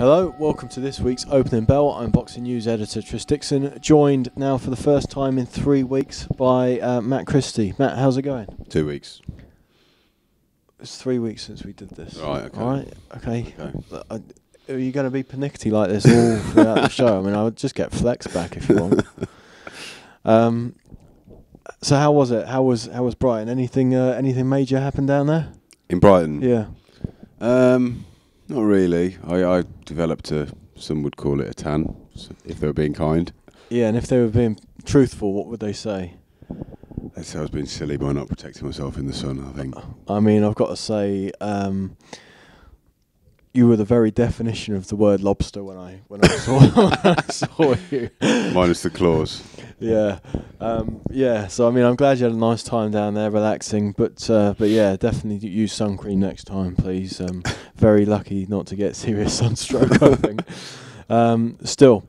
Hello, welcome to this week's Opening Bell. I'm boxing news editor Dixon, joined now for the first time in 3 weeks by Matt Christie. Matt, how's it going? 2 weeks. It's 3 weeks since we did this. Right, okay. All right, okay. Are you going to be pernickety like this all throughout the show? I mean, I would just get Flex back if you want. So how was it? How was Brighton? Anything major happened down there? In Brighton? Yeah. Not really. I developed some would call it a tan, if they were being kind. Yeah, and if they were being truthful, what would they say? They'd say I was being silly by not protecting myself in the sun, I think. I mean, I've got to say, you were the very definition of the word lobster when I saw you. Minus the claws. Yeah. So I mean, I'm glad you had a nice time down there, relaxing. But yeah, definitely use sun cream next time, please. Very lucky not to get serious sunstroke, I think. Still,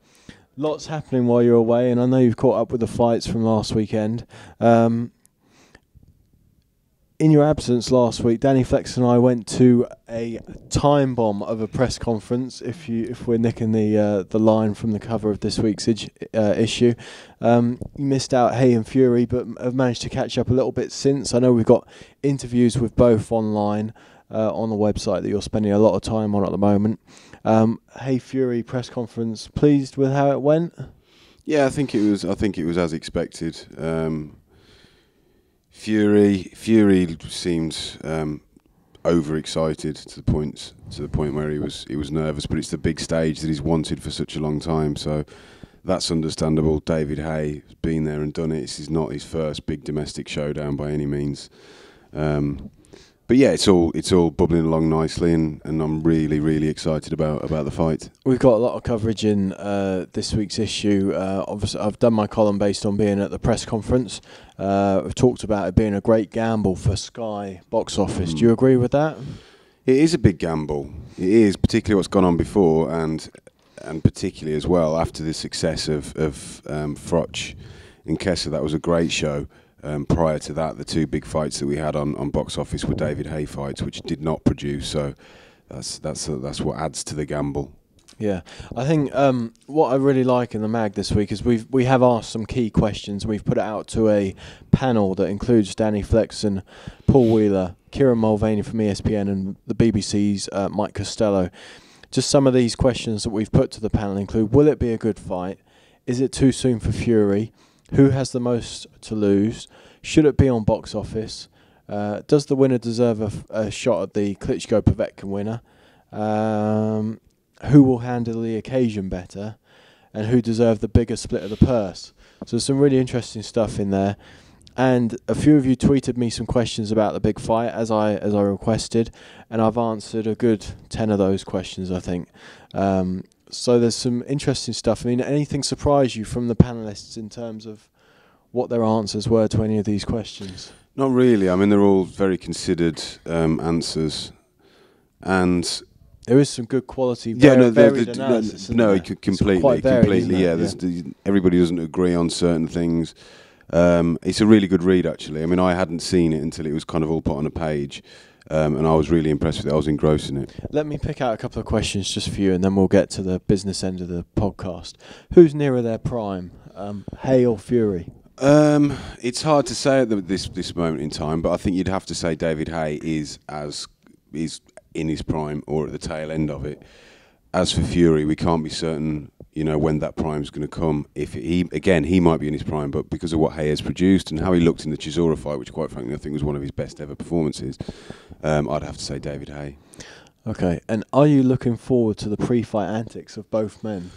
lots happening while you're away, and I know you've caught up with the fights from last weekend. In your absence last week, Danny Flex and I went to a time bomb of a press conference. If we're nicking the line from the cover of this week's issue, you missed out Haye and Fury, but have managed to catch up a little bit since. I know we've got interviews with both online on the website that you're spending a lot of time on at the moment. Haye Fury press conference. Pleased with how it went? Yeah, I think it was as expected. Fury seemed overexcited to the point where he was nervous, but it's the big stage that he's wanted for such a long time, so that's understandable. David Haye has been there and done it. This is not his first big domestic showdown by any means. But yeah, it's all bubbling along nicely, and I'm really excited about the fight. We've got a lot of coverage in this week's issue. Obviously, I've done my column based on being at the press conference. We've talked about it being a great gamble for Sky box office. Do you agree with that? It is a big gamble. It is, particularly what's gone on before, and particularly as well after the success of Froch and Kessa. That was a great show. Prior to that, the two big fights that we had on box office were David Haye fights, which did not produce. So that's what adds to the gamble. Yeah, I think what I really like in the mag this week is we have asked some key questions. We've put it out to a panel that includes Danny Flex and Paul Wheeler, Kieran Mulvaney from ESPN, and the BBC's Mike Costello. Just some of these questions that we've put to the panel include: will it be a good fight? Is it too soon for Fury? Who has the most to lose? Should it be on box office? Does the winner deserve a shot at the Klitschko-Povetkin winner? Who will handle the occasion better? And who deserve the bigger split of the purse? So there's some really interesting stuff in there. And a few of you tweeted me some questions about the big fight as I requested, and I've answered a good 10 of those questions, I think. So there's some interesting stuff. I mean, anything surprise you from the panellists in terms of what their answers were to any of these questions? Not really. I mean, they're all very considered answers, and there is some good quality. Completely. Yeah. Everybody doesn't agree on certain things. It's a really good read, actually. I mean, I hadn't seen it until it was kind of all put on a page. And I was really impressed with it. I was engrossed in it. Let me pick out a couple of questions just for you, and then we'll get to the business end of the podcast. Who's nearer their prime, Haye or Fury? It's hard to say at this moment in time, but I think you'd have to say David Haye is in his prime or at the tail end of it. As for Fury, we can't be certain, when that prime's going to come. If he might be in his prime, but because of what Haye has produced and how he looked in the Chisora fight, which quite frankly I think was one of his best ever performances, I'd have to say David Haye. Okay, and are you looking forward to the pre-fight antics of both men?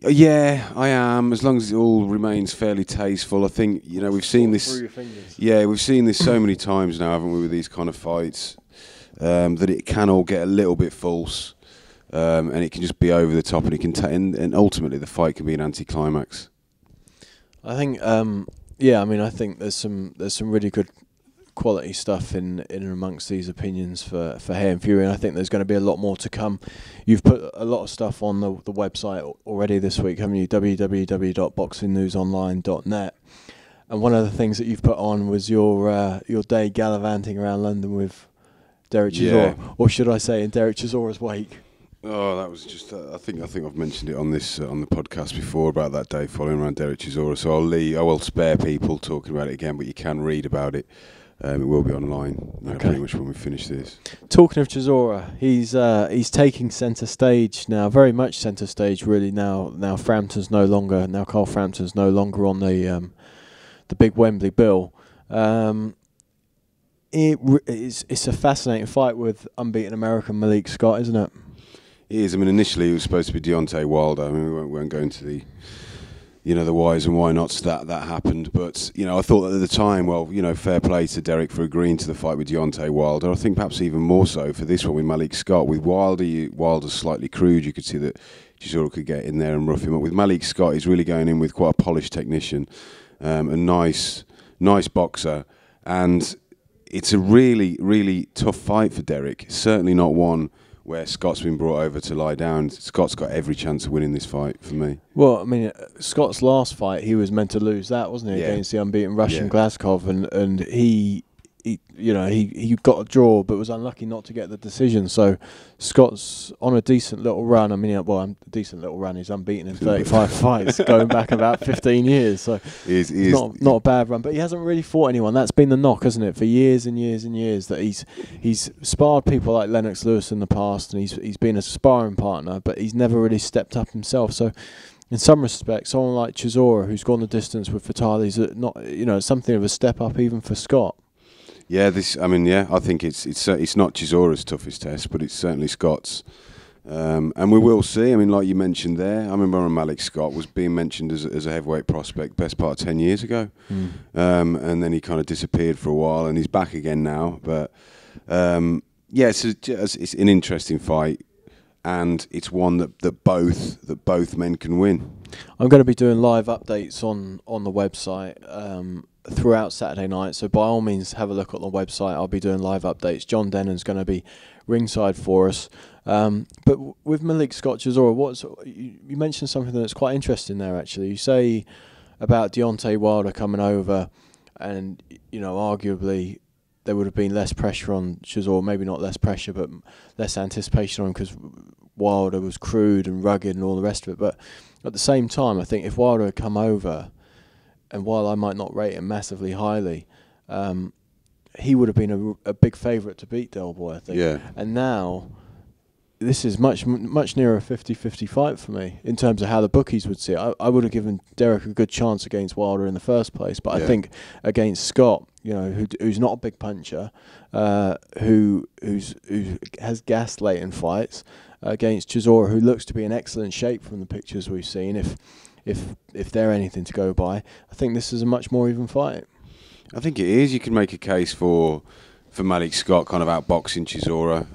Yeah, I am. As long as it all remains fairly tasteful, I think we've seen this. Through your fingers. Yeah, we've seen this so many times now, haven't we, with these kind of fights, that it can all get a little bit false. And it can just be over the top, and it can and ultimately the fight can be an anticlimax. I think, I think there's some really good quality stuff in and amongst these opinions for Haye and Fury, and I think there's going to be a lot more to come. You've put a lot of stuff on the website already this week, haven't you? www.boxingnewsonline.net. And one of the things that you've put on was your day gallivanting around London with Dereck Chisora, or should I say in Dereck Chisora's wake? Oh, that was just. I think I've mentioned it on this on the podcast before about that day following around Dereck Chisora. So I will spare people talking about it again, but you can read about it. It will be online pretty much when we finish this. Talking of Chisora, he's taking centre stage now, very much centre stage really now. Now Carl Frampton's no longer on the big Wembley bill. It's a fascinating fight with unbeaten American Malik Scott, isn't it? It is. I mean, initially it was supposed to be Deontay Wilder. I mean, we won't go into the whys and why nots that happened. But, I thought that at the time, fair play to Dereck for agreeing to the fight with Deontay Wilder. I think perhaps even more so for this one with Malik Scott. With Wilder's slightly crude. You could see that Chisora could get in there and rough him up. With Malik Scott, he's really going in with quite a polished technician, a nice boxer. And it's a really, really tough fight for Dereck. Certainly not one where Scott's been brought over to lie down. Scott's got every chance of winning this fight for me. Well, I mean, Scott's last fight, he was meant to lose that, wasn't he, against the unbeaten Russian Glazkov, and he got a draw, but was unlucky not to get the decision. So Scott's on a decent little run. I mean, a decent little run. He's unbeaten in 35 fights, going back about 15 years. So it's not a bad run, but he hasn't really fought anyone. That's been the knock, hasn't it, for years and years and years, that he's sparred people like Lennox Lewis in the past, and he's been a sparring partner, but he's never really stepped up himself. So in some respects, someone like Chisora, who's gone the distance with Vitaly's, not something of a step up even for Scott. Yeah, I think it's not Chisora's toughest test, but it's certainly Scott's. And we will see. I mean, like you mentioned there, I remember when Malik Scott was being mentioned as a heavyweight prospect best part of 10 years ago. And then he kind of disappeared for a while, and he's back again now. But, it's an interesting fight, and it's one that both men can win. I'm going to be doing live updates on the website throughout Saturday night, so by all means have a look at the website. I'll be doing live updates. John Dennon's going to be ringside for us. But with Malik Scott Chisora, you mentioned something that's quite interesting there actually. You say about Deontay Wilder coming over, and arguably there would have been less pressure on Chisora, maybe not less pressure, but less anticipation on him because Wilder was crude and rugged and all the rest of it. But at the same time, I think if Wilder had come over, and while I might not rate him massively highly, he would have been a big favourite to beat Del Boy, I think. Yeah. And now this is much nearer a 50-50 fight for me in terms of how the bookies would see it. I would have given Dereck a good chance against Wilder in the first place, but I think against Scott, who's not a big puncher, who has gassed late in fights, against Chisora, who looks to be in excellent shape from the pictures we've seen, if they're anything to go by, I think this is a much more even fight. I think it is. You can make a case for Malik Scott kind of outboxing Chisora,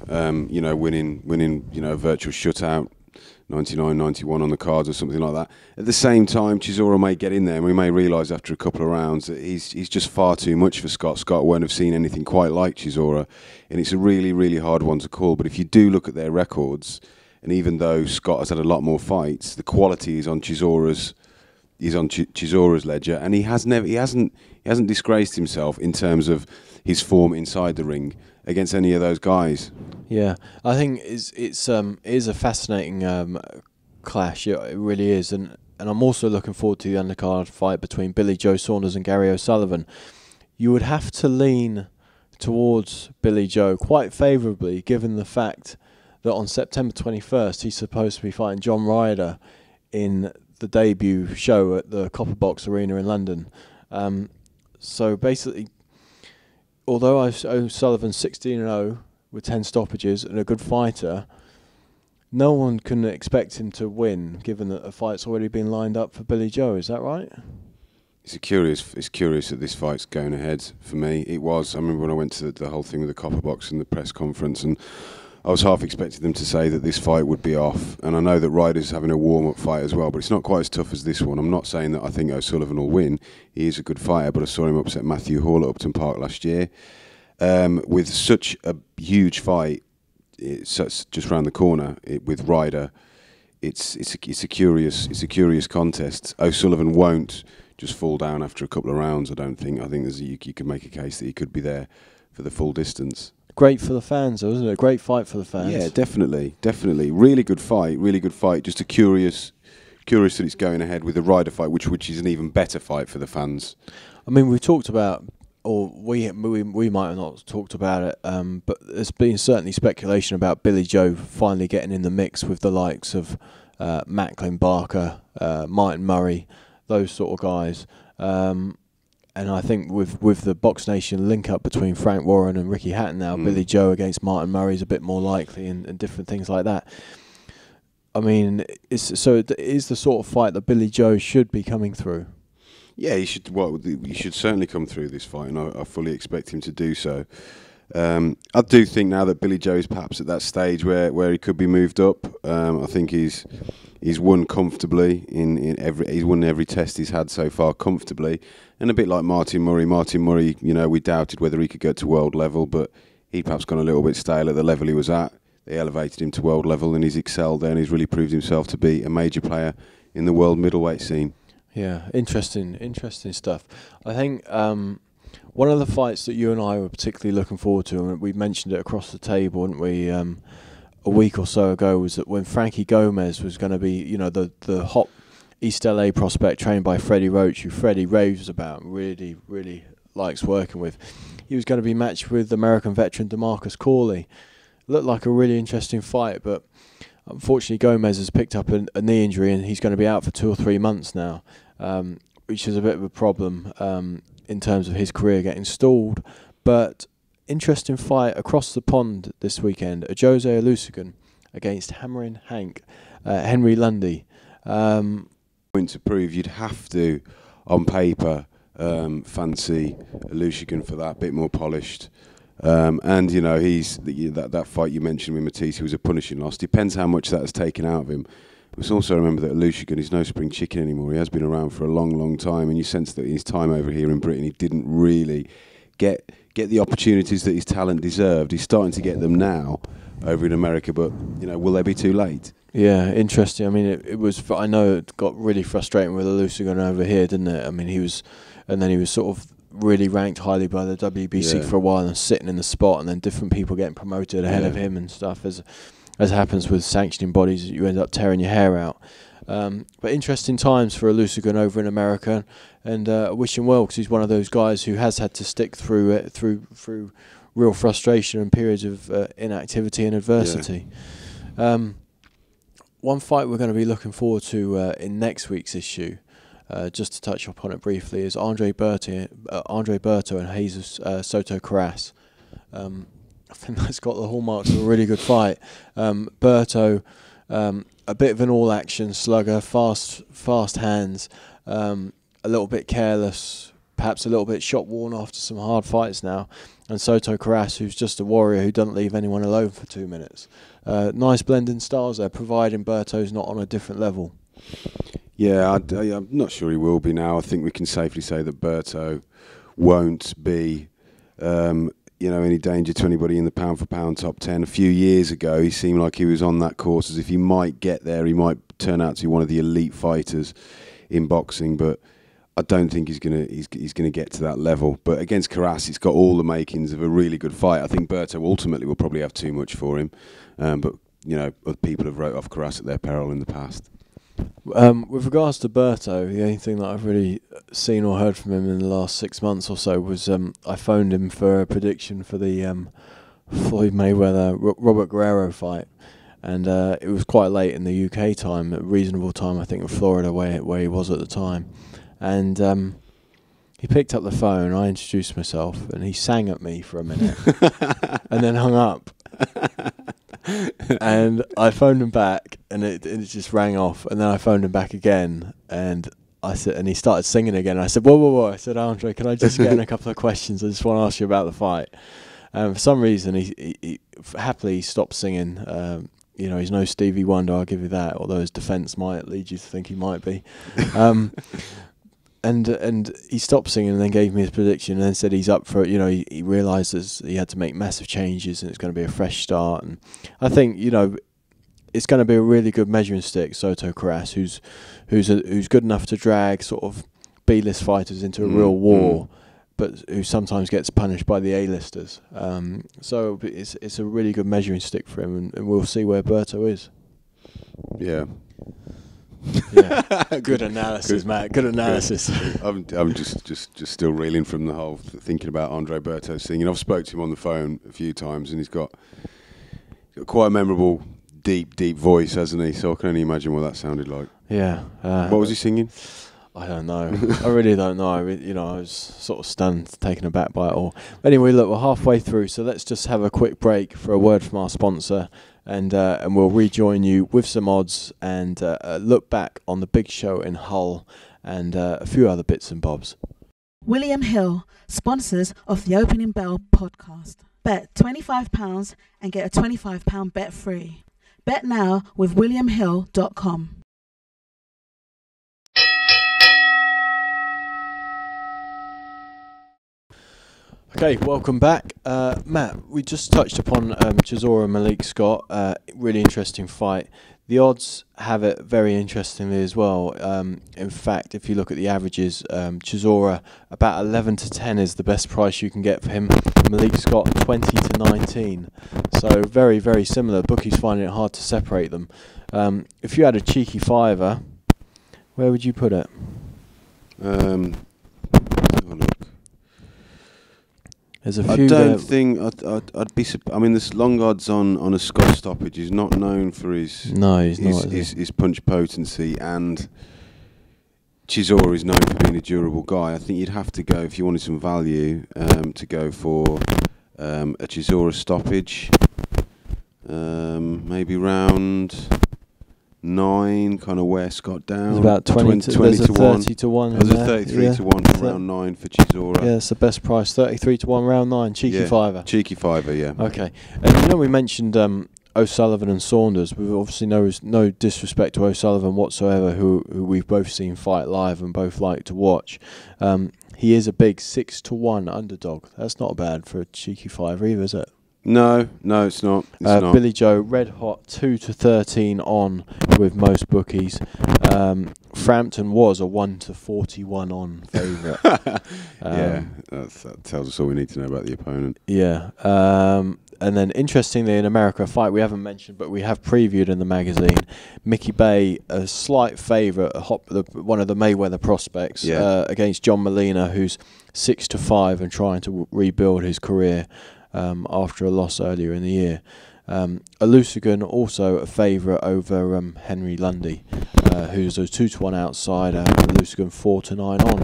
winning a virtual shutout, 99-91 on the cards or something like that. At the same time, Chisora may get in there, and we may realise after a couple of rounds that he's just far too much for Scott. Scott won't have seen anything quite like Chisora, and it's a really, really hard one to call. But if you do look at their records, and even though Scott has had a lot more fights, the quality is on Chisora's ledger, and he hasn't disgraced himself in terms of his form inside the ring against any of those guys. Yeah, I think it is a fascinating clash. It really is, and I'm also looking forward to the undercard fight between Billy Joe Saunders and Gary O'Sullivan. You would have to lean towards Billy Joe quite favourably, given the fact that on September 21st he's supposed to be fighting John Ryder in the debut show at the Copper Box Arena in London. So basically, although O'Sullivan's 16-0 with 10 stoppages and a good fighter, no one can expect him to win, given that a fight's already been lined up for Billy Joe. Is that right? It's curious that this fight's going ahead for me. It was. I remember when I went to the whole thing with the Copper Box and the press conference, and I was half expecting them to say that this fight would be off. And I know that Ryder's having a warm-up fight as well, but it's not quite as tough as this one. I'm not saying that I think O'Sullivan will win. He is a good fighter, but I saw him upset Matthew Hall at Upton Park last year. With such a huge fight, just round the corner with Ryder, it's a curious contest. O'Sullivan won't just fall down after a couple of rounds, I don't think. I think you can make a case that he could be there for the full distance. Great for the fans, though, isn't it? A great fight for the fans. Yeah, definitely. Really good fight. Just a curious that it's going ahead with the Ryder fight, which is an even better fight for the fans. I mean, we've talked about, or we might have not talked about it, but there's been certainly speculation about Billy Joe finally getting in the mix with the likes of Macklin, Barker, Martin Murray, those sort of guys. And I think with the Box Nation link-up between Frank Warren and Ricky Hatton now, Billy Joe against Martin Murray is a bit more likely, and different things like that. I mean, it is the sort of fight that Billy Joe should be coming through. Yeah, he should. Well, he should certainly come through this fight, and I fully expect him to do so. I do think now that Billy Joe is perhaps at that stage where he could be moved up. I think he's won comfortably he's won every test he's had so far comfortably, and a bit like Martin Murray. Martin Murray, we doubted whether he could get to world level, but he'd perhaps gone a little bit stale at the level he was at. They elevated him to world level, and he's excelled there, and he's really proved himself to be a major player in the world middleweight scene. Yeah, interesting stuff. I think one of the fights that you and I were particularly looking forward to, and we mentioned it across the table, didn't we, a week or so ago, was that when Frankie Gomez was going to be, the hot East LA prospect trained by Freddie Roach, who Freddie raves about and really, really likes working with, he was going to be matched with American veteran DeMarcus Corley. Looked like a really interesting fight, but unfortunately Gomez has picked up a knee injury and he's going to be out for 2 or 3 months now, which is a bit of a problem in terms of his career getting stalled. But interesting fight across the pond this weekend, a Jose Alusigan against Hammering Hank, Henry Lundy. Point to prove, you'd have to, on paper, fancy Alusigan for that, bit more polished. And he's that fight you mentioned with Matisse was a punishing loss. Depends how much that has taken out of him. Let's also remember that Alusigan is no spring chicken anymore. He has been around for a long, long time, and you sense that in his time over here in Britain, he didn't really get the opportunities that his talent deserved. He's starting to get them now over in America, but will they be too late? Yeah, interesting. I mean, it was. I know it got really frustrating with Alusigan over here, didn't it? I mean, he was sort of really ranked highly by the WBC for a while and sitting in the spot, and then different people getting promoted ahead of him and stuff, as happens with sanctioning bodies. You end up tearing your hair out. But interesting times for Alusigan over in America, and wish him well, because he's one of those guys who has had to stick through it through real frustration and periods of inactivity and adversity. One fight we're going to be looking forward to in next week's issue, just to touch upon it briefly, is Andre Berto and Jesus Soto Karass. I think that's got the hallmarks of a really good fight. Berto, a bit of an all-action slugger, fast hands, a little bit careless, perhaps a little bit shot-worn after some hard fights now. And Soto Karass, who's just a warrior who doesn't leave anyone alone for 2 minutes. Nice blending styles there, providing Berto's not on a different level. Yeah, I'm not sure he will be now. I think we can safely say that Berto won't be any danger to anybody in the pound-for-pound top 10. A few years ago, he seemed like he was on that course as if he might get there. He might turn out to be one of the elite fighters in boxing, but I don't think he's gonna get to that level. But against Karass, it's got all the makings of a really good fight. I think Berto ultimately will probably have too much for him, but other people have wrote off Karass at their peril in the past. With regards to Berto, the only thing that I've really seen or heard from him in the last 6 months or so was I phoned him for a prediction for the Floyd Mayweather Robert Guerrero fight, and it was quite late in the UK time, a reasonable time I think in Florida where he was at the time, and he picked up the phone. I introduced myself, and he sang at me for a minute, and then hung up. And I phoned him back, and it just rang off. And then I phoned him back again, and I said, and he started singing again. I said, whoa! I said, Andre, can I just get in a couple of questions? I just want to ask you about the fight. For some reason, he happily stopped singing. He's no Stevie Wonder, I'll give you that. Although his defence might lead you to think he might be. And he stopped singing and then gave me his prediction and then said he's up for it. He realises he had to make massive changes and it's going to be a fresh start. And I think, it's going to be a really good measuring stick, Soto Karass, who's good enough to drag sort of B-list fighters into a real war, but who sometimes gets punished by the A-listers. So it's a really good measuring stick for him, and we'll see where Berto is. Yeah. Yeah. Good analysis, Matt. Good analysis. I'm just still reeling from the whole thinking about Andre Berto singing. I've spoke to him on the phone a few times, and he's got quite a memorable, deep voice, hasn't he? So I can only imagine what that sounded like. Yeah. What was he singing? I don't know. I really don't know. I was sort of stunned, taken aback by it all. Anyway, look, we're halfway through, so let's just have a quick break for a word from our sponsor, and we'll rejoin you with some odds and look back on the big show in Hull and a few other bits and bobs. William Hill, sponsors of the Opening Bell podcast. Bet £25 and get a £25 bet free. Bet now with williamhill.com. Okay, welcome back. Matt, we just touched upon Chisora and Malik Scott. Really interesting fight. The odds have it very interestingly as well. In fact, if you look at the averages, Chisora about 11 to 10 is the best price you can get for him. Malik Scott 20 to 19. So very, very similar. Bookies finding it hard to separate them. If you had a cheeky fiver, where would you put it? Have a look. There's a few. I don't think I'd be. I mean, this long odds on a Scott stoppage. He's not known for his his punch potency, and Chisora is known for being a durable guy. I think you'd have to go, if you wanted some value, to go for a Chisora stoppage, maybe round 9, kind of wear Scott down. It's about 20 to 30 to 1. There's a 33 to 1 for round 9 for Chisora. Yeah, it's the best price. 33 to 1 round 9. Cheeky fiver. Cheeky fiver, yeah. Okay. And we mentioned O'Sullivan and Saunders. We've obviously no disrespect to O'Sullivan whatsoever, who we've both seen fight live and both like to watch. He is a big 6 to 1 underdog. That's not bad for a cheeky fiver either, is it? No, it's not. It's not. Billy Joe, red hot 2 to 13 on with most bookies. Frampton was a 1 to 41 on favourite. That tells us all we need to know about the opponent. Yeah. And then, interestingly, in America, a fight we haven't mentioned, but we have previewed in the magazine. Mickey Bay, a slight favourite, one of the Mayweather prospects, against John Molina, who's 6 to 5 and trying to rebuild his career after a loss earlier in the year. Alusigan also a favourite over Henry Lundy, who's a 2 to 1 outsider. Alusigan 4 to 9 on.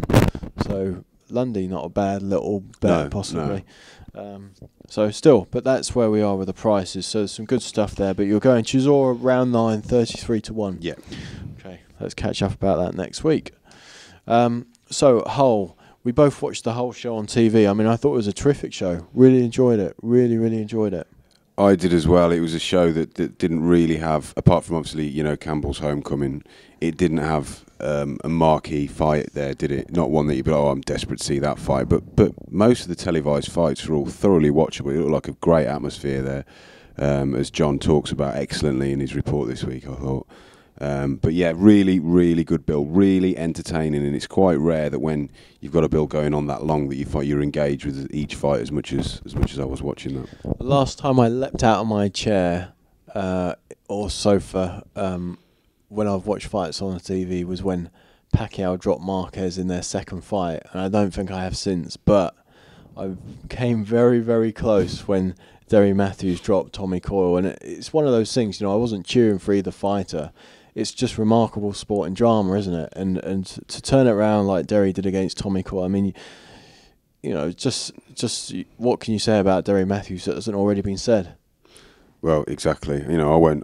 So Lundy not a bad little bet possibly. So still, but that's where we are with the prices. So there's some good stuff there. But you're going Chisora round 9, 33 to 1. Yeah. Okay, let's catch up about that next week. So Hull. We both watched the whole show on TV. I mean, I thought it was a terrific show. Really enjoyed it. Really enjoyed it. I did as well. It was a show that didn't really have, apart from obviously, Campbell's homecoming, it didn't have a marquee fight there, did it? Not one that you'd be like, I'm desperate to see that fight. But most of the televised fights were all thoroughly watchable. It looked like a great atmosphere there, as John talks about excellently in his report this week, I thought. But yeah, really good build, really entertaining, and it's quite rare that when you've got a build going on that long that you're engaged with each fight as much as I was watching that. The last time I leapt out of my chair or sofa when I've watched fights on the TV was when Pacquiao dropped Marquez in their second fight, and I don't think I have since, but I came very close when Derry Mathews dropped Tommy Coyle, and it's one of those things, I wasn't cheering for either fighter. It's just remarkable sport and drama, isn't it? And to turn it around like Derry did against Tommy Coyle, I mean, just what can you say about Derry Mathews that hasn't already been said? Well, exactly. I won't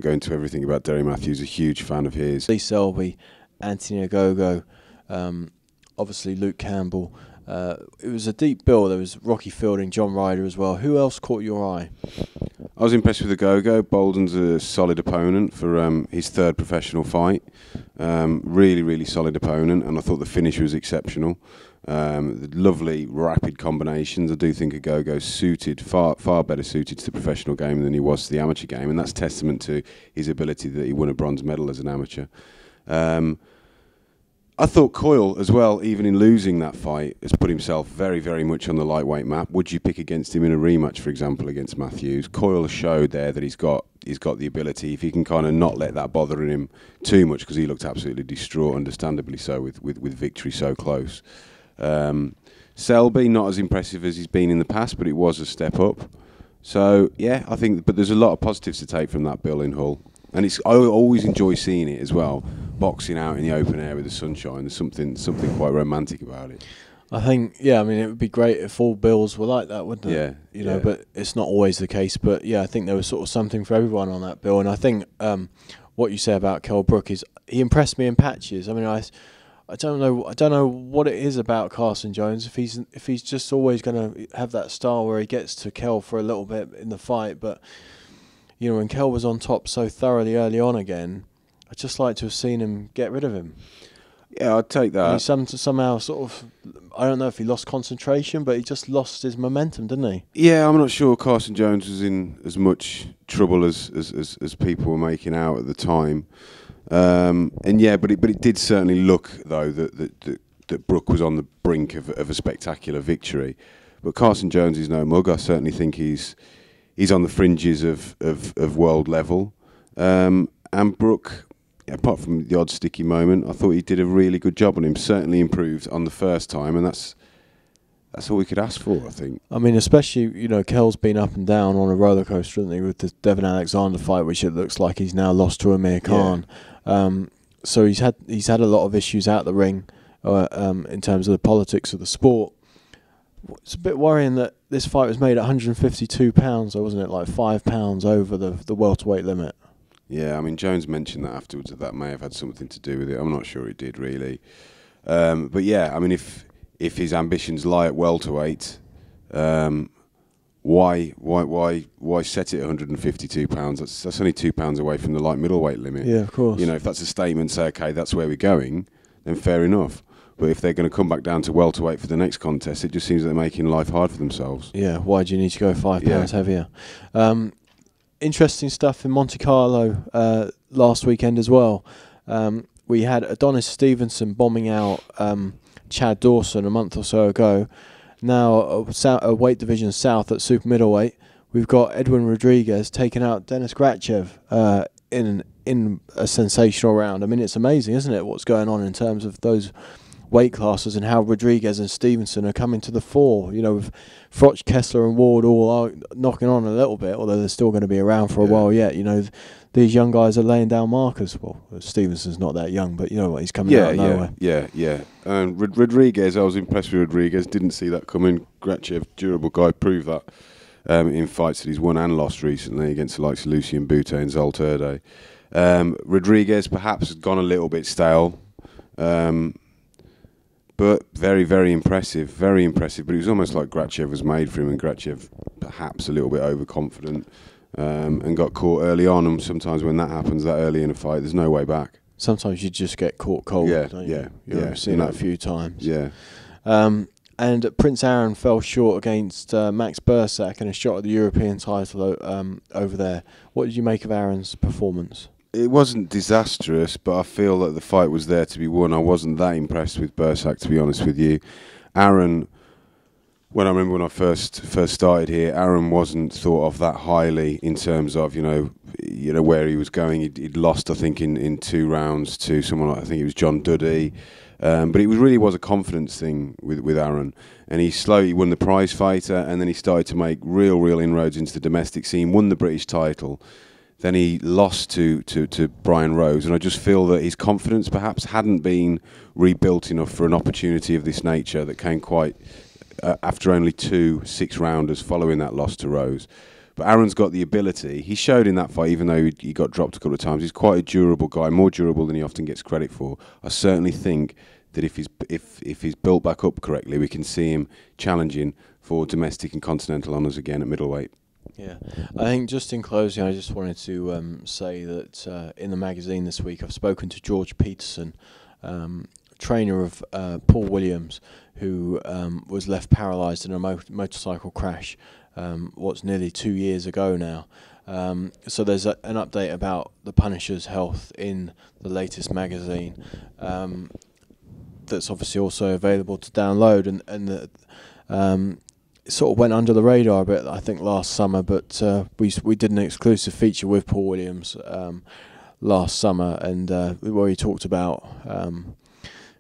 go into everything about Derry Mathews. A huge fan of his. Lee Selby, Anthony Ogogo, obviously Luke Campbell. It was a deep bill. There was Rocky Fielding, John Ryder as well. Who else caught your eye? I was impressed with Ogogo. Bolden's a solid opponent for his third professional fight. Really solid opponent, and I thought the finish was exceptional. Lovely, rapid combinations. I do think Ogogo's suited, far better suited to the professional game than he was to the amateur game, and that's testament to his ability that he won a bronze medal as an amateur. I thought Coyle as well, even in losing that fight, has put himself very, very much on the lightweight map. Would you pick against him in a rematch, for example, against Mathews? Coyle showed there that he's got the ability. If he can kind of not let that bother him too much, because he looked absolutely distraught, understandably so, with victory so close. Selby, not as impressive as he's been in the past, but it was a step up. So, yeah, I think, but there's a lot of positives to take from that bill in Hull. And I always enjoy seeing it as well, boxing out in the open air with the sunshine. There's something quite romantic about it. I think, yeah, I mean, it would be great if all bills were like that, wouldn't it? Yeah. You know, but it's not always the case. But, yeah, I think there was sort of something for everyone on that bill. And I think what you say about Kell Brook is he impressed me in patches. I mean, I don't know what it is about Carson Jones. If he's just always going to have that style where he gets to Kell for a little bit in the fight, but you know, when Kell was on top so thoroughly early on again, I'd just like to have seen him get rid of him. Yeah, I'd take that. And he somehow sort of, I don't know if he lost concentration, but he just lost his momentum, didn't he? Yeah, I'm not sure Carson Jones was in as much trouble as people were making out at the time. And yeah, but it did certainly look though that Brook was on the brink of a spectacular victory. But Carson Jones is no mug. I certainly think he's on the fringes of world level. And Brook, apart from the odd sticky moment, I thought he did a really good job on him. Certainly improved on the first time, and that's all we could ask for, I think. I mean, especially, you know, Kell's been up and down on a roller coaster, hasn't he, with the Devon Alexander fight, which it looks like he's now lost to Amir Khan. Yeah. So he's had a lot of issues out the ring in terms of the politics of the sport. It's a bit worrying that this fight was made at £152, or wasn't it, like £5 over the welterweight limit? Yeah, I mean, Jones mentioned that afterwards, that may have had something to do with it. I'm not sure it did, really. But yeah, I mean, if his ambitions lie at welterweight, why set it at £152? That's only £2 away from the light middleweight limit. Yeah, of course. You know, if that's a statement, say, okay, that's where we're going, then fair enough. But if they're going to come back down to welterweight for the next contest, it just seems that they're making life hard for themselves. Yeah, why do you need to go £5 heavier? Interesting stuff in Monte Carlo last weekend as well. We had Adonis Stevenson bombing out Chad Dawson a month or so ago. Now a weight division south at super middleweight, we've got Edwin Rodriguez taking out Denis Grachev in a sensational round. I mean, it's amazing, isn't it, what's going on in terms of those weight classes and how Rodriguez and Stevenson are coming to the fore. You know, with Froch, Kessler and Ward all are knocking on a little bit, although they're still going to be around for a while yet. You know, these young guys are laying down markers. Well, Stevenson's not that young, but you know what, he's coming out of nowhere. Yeah. And Rodriguez, I was impressed with Rodriguez. Didn't see that coming. Grachev, durable guy, proved that in fights that he's won and lost recently against the likes of Lucien Bute and Zolterde. Rodriguez perhaps has gone a little bit stale. But very, very impressive. Very impressive. But it was almost like Grachev was made for him, and Grachev perhaps a little bit overconfident and got caught early on. And sometimes when that happens that early in a fight, there's no way back. Sometimes you just get caught cold. Don't you? I've seen that a few times. Yeah. And Prince Aaron fell short against Max Bursak in a shot at the European title over there. What did you make of Aaron's performance? It wasn't disastrous, but I feel that the fight was there to be won. I wasn't that impressed with Bursak, to be honest with you. Aaron, when I first started here, Aaron wasn't thought of that highly in terms of you know where he was going. He'd lost, I think, in 2 rounds to someone like, I think it was John Duddy. But it really was a confidence thing with Aaron, and he slowly won the prize fighter, and then he started to make real inroads into the domestic scene. Won the British title. Then he lost to Brian Rose, and I just feel that his confidence perhaps hadn't been rebuilt enough for an opportunity of this nature that came quite after only 2 6-rounders following that loss to Rose. But Aaron's got the ability. He showed in that fight, even though he got dropped a couple of times, he's quite a durable guy, more durable than he often gets credit for. I certainly think that if he's built back up correctly, we can see him challenging for domestic and continental honours again at middleweight. Yeah, I think just in closing, I just wanted to say that in the magazine this week, I've spoken to George Peterson, trainer of Paul Williams, who was left paralysed in a motorcycle crash, what's nearly 2 years ago now. So there's an update about the Punisher's health in the latest magazine. that's obviously also available to download, and it sort of went under the radar a bit, I think, last summer, but we did an exclusive feature with Paul Williams last summer, and where he talked about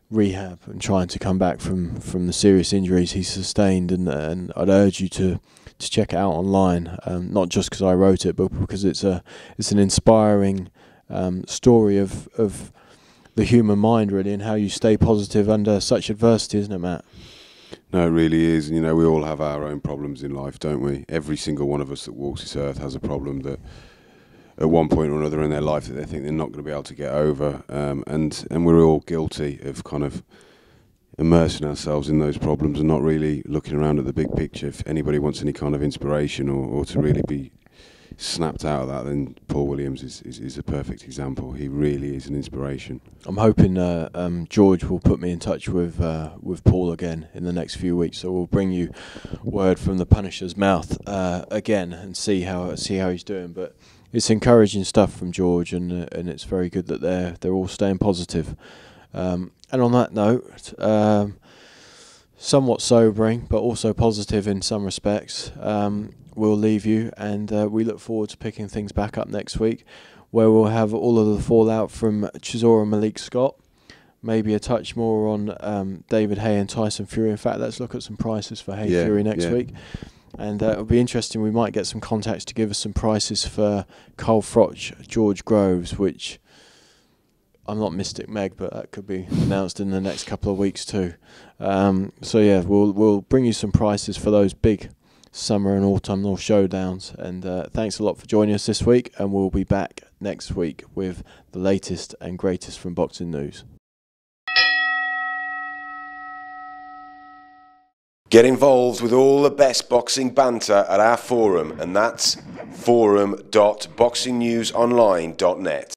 rehab and trying to come back from the serious injuries he sustained, and I'd urge you to check it out online, not just because I wrote it, but because it's an inspiring story of the human mind, really, and how you stay positive under such adversity, isn't it, Matt? No, it really is. And, we all have our own problems in life, don't we? Every single one of us that walks this earth has a problem that at one point or another in their life that they think they're not going to be able to get over, and we're all guilty of kind of immersing ourselves in those problems and not really looking around at the big picture. If anybody wants any kind of inspiration or to really be snapped out of that, then Paul Williams is a perfect example. He really is an inspiration. I'm hoping George will put me in touch with Paul again in the next few weeks, so we'll bring you word from the Punisher's mouth again and see how he's doing. But it's encouraging stuff from George, and it's very good that they're all staying positive. And on that note, somewhat sobering but also positive in some respects, we'll leave you, and we look forward to picking things back up next week, where we'll have all of the fallout from Chisora and Malik Scott, maybe a touch more on David Haye and Tyson Fury. In fact, let's look at some prices for Haye Fury next week. And it'll be interesting. We might get some contacts to give us some prices for Cole Froch, George Groves, which I'm not Mystic Meg, but that could be announced in the next couple of weeks too. So yeah, we'll bring you some prices for those big summer and autumnal showdowns. And thanks a lot for joining us this week, and we'll be back next week with the latest and greatest from boxing news. Get involved with all the best boxing banter at our forum, and that's forum.boxingnewsonline.net.